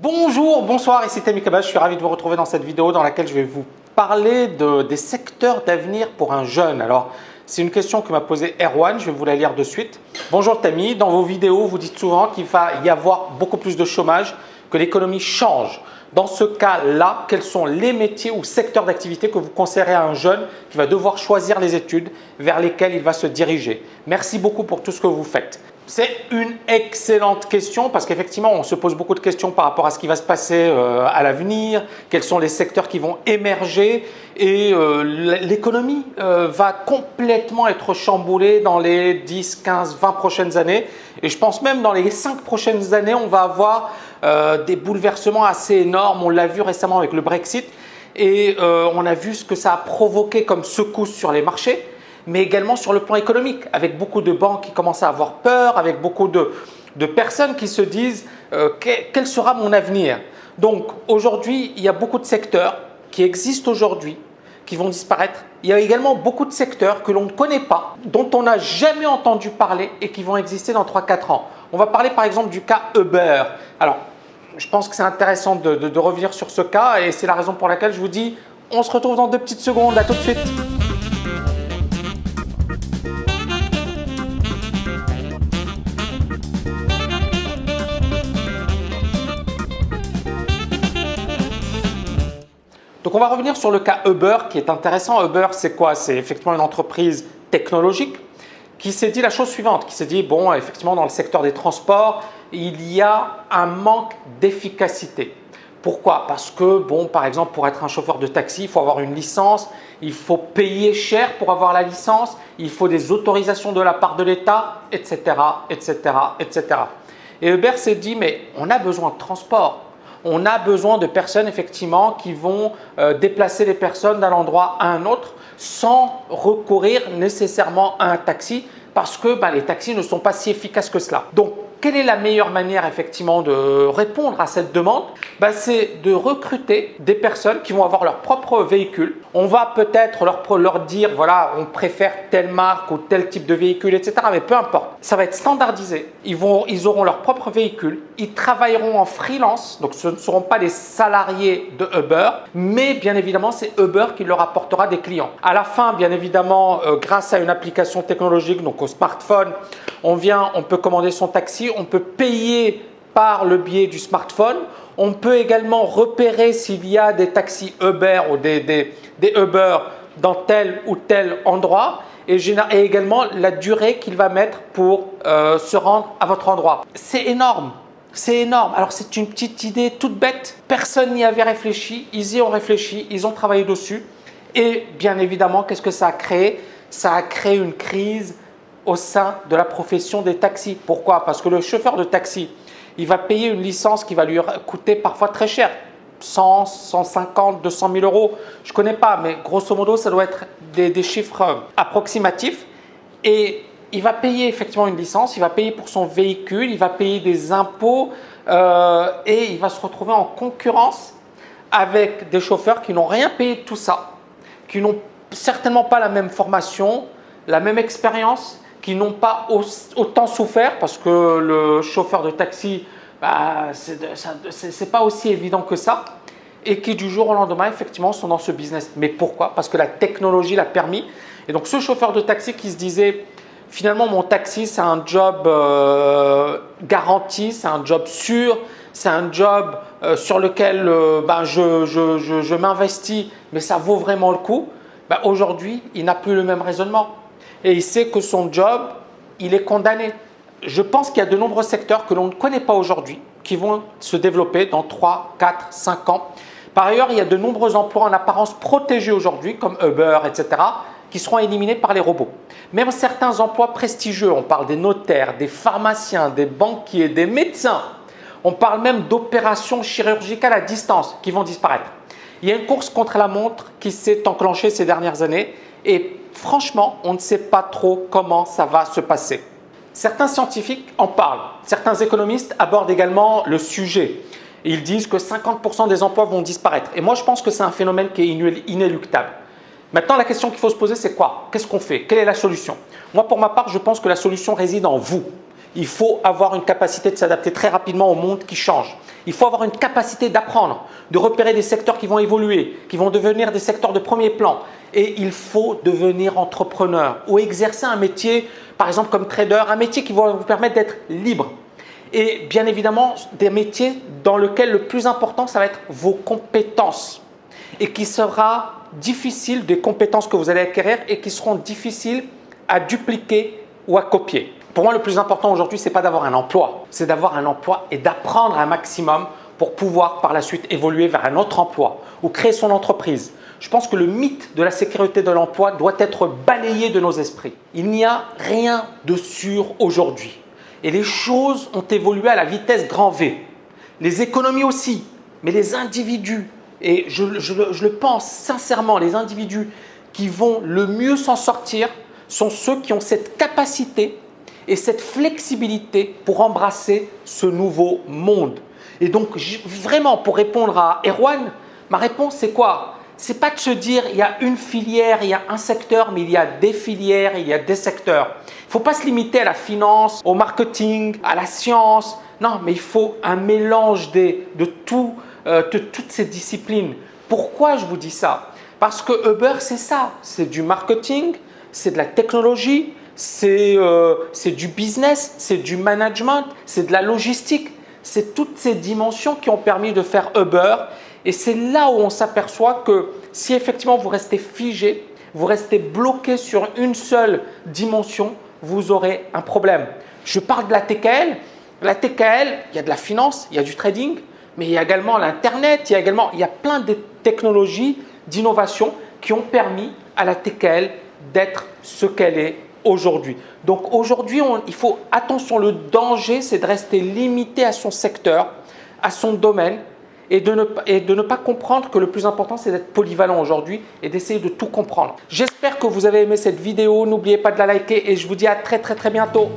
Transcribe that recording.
Bonjour, bonsoir, ici Tammy Kaba, je suis ravi de vous retrouver dans cette vidéo dans laquelle je vais vous parler des secteurs d'avenir pour un jeune. Alors, c'est une question que m'a posée Erwan, je vais vous la lire de suite. Bonjour Tammy, dans vos vidéos, vous dites souvent qu'il va y avoir beaucoup plus de chômage, que l'économie change. Dans ce cas-là, quels sont les métiers ou secteurs d'activité que vous conseillerez à un jeune qui va devoir choisir les études vers lesquelles il va se diriger? Merci beaucoup pour tout ce que vous faites. C'est une excellente question parce qu'effectivement, on se pose beaucoup de questions par rapport à ce qui va se passer à l'avenir, quels sont les secteurs qui vont émerger et l'économie va complètement être chamboulée dans les 10, 15, 20 prochaines années. Et je pense même dans les 5 prochaines années, on va avoir des bouleversements assez énormes. On l'a vu récemment avec le Brexit et on a vu ce que ça a provoqué comme secousse sur les marchés, mais également sur le plan économique, avec beaucoup de banques qui commencent à avoir peur, avec beaucoup de personnes qui se disent quel sera mon avenir. Donc aujourd'hui, il y a beaucoup de secteurs qui existent aujourd'hui, qui vont disparaître. Il y a également beaucoup de secteurs que l'on ne connaît pas, dont on n'a jamais entendu parler et qui vont exister dans 3-4 ans. On va parler par exemple du cas Uber. Alors, je pense que c'est intéressant de revenir sur ce cas et c'est la raison pour laquelle je vous dis on se retrouve dans 2 petites secondes, à tout de suite. Donc on va revenir sur le cas Uber qui est intéressant. Uber, c'est quoi? C'est effectivement une entreprise technologique qui s'est dit la chose suivante, qui s'est dit bon, effectivement dans le secteur des transports, il y a un manque d'efficacité. Pourquoi? Parce que bon, par exemple, pour être un chauffeur de taxi, il faut avoir une licence, il faut payer cher pour avoir la licence, il faut des autorisations de la part de l'État, etc., etc., etc. Et Uber s'est dit mais on a besoin de transport. On a besoin de personnes effectivement qui vont déplacer les personnes d'un endroit à un autre sans recourir nécessairement à un taxi parce que les taxis ne sont pas si efficaces que cela. Donc, quelle est la meilleure manière effectivement de répondre à cette demande? C'est de recruter des personnes qui vont avoir leur propre véhicule. On va peut-être leur dire voilà, on préfère telle marque ou tel type de véhicule, etc. Mais peu importe, ça va être standardisé. Ils auront leur propre véhicule. Ils travailleront en freelance, donc ce ne seront pas les salariés de Uber, mais bien évidemment, c'est Uber qui leur apportera des clients. À la fin, bien évidemment, grâce à une application technologique, donc au smartphone, on peut commander son taxi, on peut payer par le biais du smartphone. On peut également repérer s'il y a des taxis Uber ou des Uber dans tel ou tel endroit et également la durée qu'il va mettre pour se rendre à votre endroit. C'est énorme. C'est énorme. Alors, c'est une petite idée toute bête. Personne n'y avait réfléchi. Ils y ont réfléchi. Ils ont travaillé dessus. Et bien évidemment, qu'est-ce que ça a créé? Ça a créé une crise au sein de la profession des taxis. Pourquoi? Parce que le chauffeur de taxi, il va payer une licence qui va lui coûter parfois très cher. 100, 150, 200 000 euros. Je ne connais pas, mais grosso modo, ça doit être des chiffres approximatifs. Et il va payer effectivement une licence, il va payer pour son véhicule, il va payer des impôts et il va se retrouver en concurrence avec des chauffeurs qui n'ont rien payé de tout ça, qui n'ont certainement pas la même formation, la même expérience, qui n'ont pas autant souffert parce que le chauffeur de taxi, c'est pas aussi évident que ça et qui du jour au lendemain effectivement sont dans ce business. Mais pourquoi? Parce que la technologie l'a permis. Et donc ce chauffeur de taxi qui se disait finalement mon taxi c'est un job garanti, c'est un job sûr, c'est un job sur lequel je m'investis mais ça vaut vraiment le coup. Aujourd'hui il n'a plus le même raisonnement. Et il sait que son job, il est condamné. Je pense qu'il y a de nombreux secteurs que l'on ne connaît pas aujourd'hui qui vont se développer dans 3, 4, 5 ans. Par ailleurs, il y a de nombreux emplois en apparence protégés aujourd'hui, comme Uber, etc., qui seront éliminés par les robots. Même certains emplois prestigieux, on parle des notaires, des pharmaciens, des banquiers, des médecins, on parle même d'opérations chirurgicales à distance qui vont disparaître. Il y a une course contre la montre qui s'est enclenchée ces dernières années et franchement, on ne sait pas trop comment ça va se passer. Certains scientifiques en parlent, certains économistes abordent également le sujet. Ils disent que 50% des emplois vont disparaître. Et moi, je pense que c'est un phénomène qui est inéluctable. Maintenant, la question qu'il faut se poser, c'est quoi? Qu'est-ce qu'on fait? Quelle est la solution? Moi, pour ma part, je pense que la solution réside en vous. Il faut avoir une capacité de s'adapter très rapidement au monde qui change. Il faut avoir une capacité d'apprendre, de repérer des secteurs qui vont évoluer, qui vont devenir des secteurs de premier plan. Et il faut devenir entrepreneur ou exercer un métier, par exemple comme trader, un métier qui va vous permettre d'être libre. Et bien évidemment, des métiers dans lesquels le plus important, ça va être vos compétences et qui sera difficile, des compétences que vous allez acquérir et qui seront difficiles à dupliquer ou à copier. Pour moi, le plus important aujourd'hui, ce n'est pas d'avoir un emploi, c'est d'avoir un emploi et d'apprendre un maximum pour pouvoir par la suite évoluer vers un autre emploi ou créer son entreprise. Je pense que le mythe de la sécurité de l'emploi doit être balayé de nos esprits. Il n'y a rien de sûr aujourd'hui et les choses ont évolué à la vitesse grand V. Les économies aussi, mais les individus, et je le pense sincèrement, les individus qui vont le mieux s'en sortir sont ceux qui ont cette capacité et cette flexibilité pour embrasser ce nouveau monde. Et donc, vraiment, pour répondre à Erwan, ma réponse, c'est quoi? Ce n'est pas de se dire il y a une filière, il y a un secteur, mais il y a des filières, il y a des secteurs. Il ne faut pas se limiter à la finance, au marketing, à la science. Non, mais il faut un mélange de toutes ces disciplines. Pourquoi je vous dis ça? Parce que Uber, c'est ça. C'est du marketing, c'est de la technologie, c'est du business, c'est du management, c'est de la logistique. C'est toutes ces dimensions qui ont permis de faire Uber. Et c'est là où on s'aperçoit que si effectivement vous restez figé, vous restez bloqué sur une seule dimension, vous aurez un problème. Je parle de la TKL. La TKL, il y a de la finance, il y a du trading, mais il y a également l'Internet, il y a plein de technologies, d'innovation qui ont permis à la TKL d'être ce qu'elle est aujourd'hui. Donc aujourd'hui, il faut attention, le danger, c'est de rester limité à son secteur, à son domaine et de ne pas comprendre que le plus important, c'est d'être polyvalent aujourd'hui et d'essayer de tout comprendre. J'espère que vous avez aimé cette vidéo. N'oubliez pas de la liker et je vous dis à très bientôt.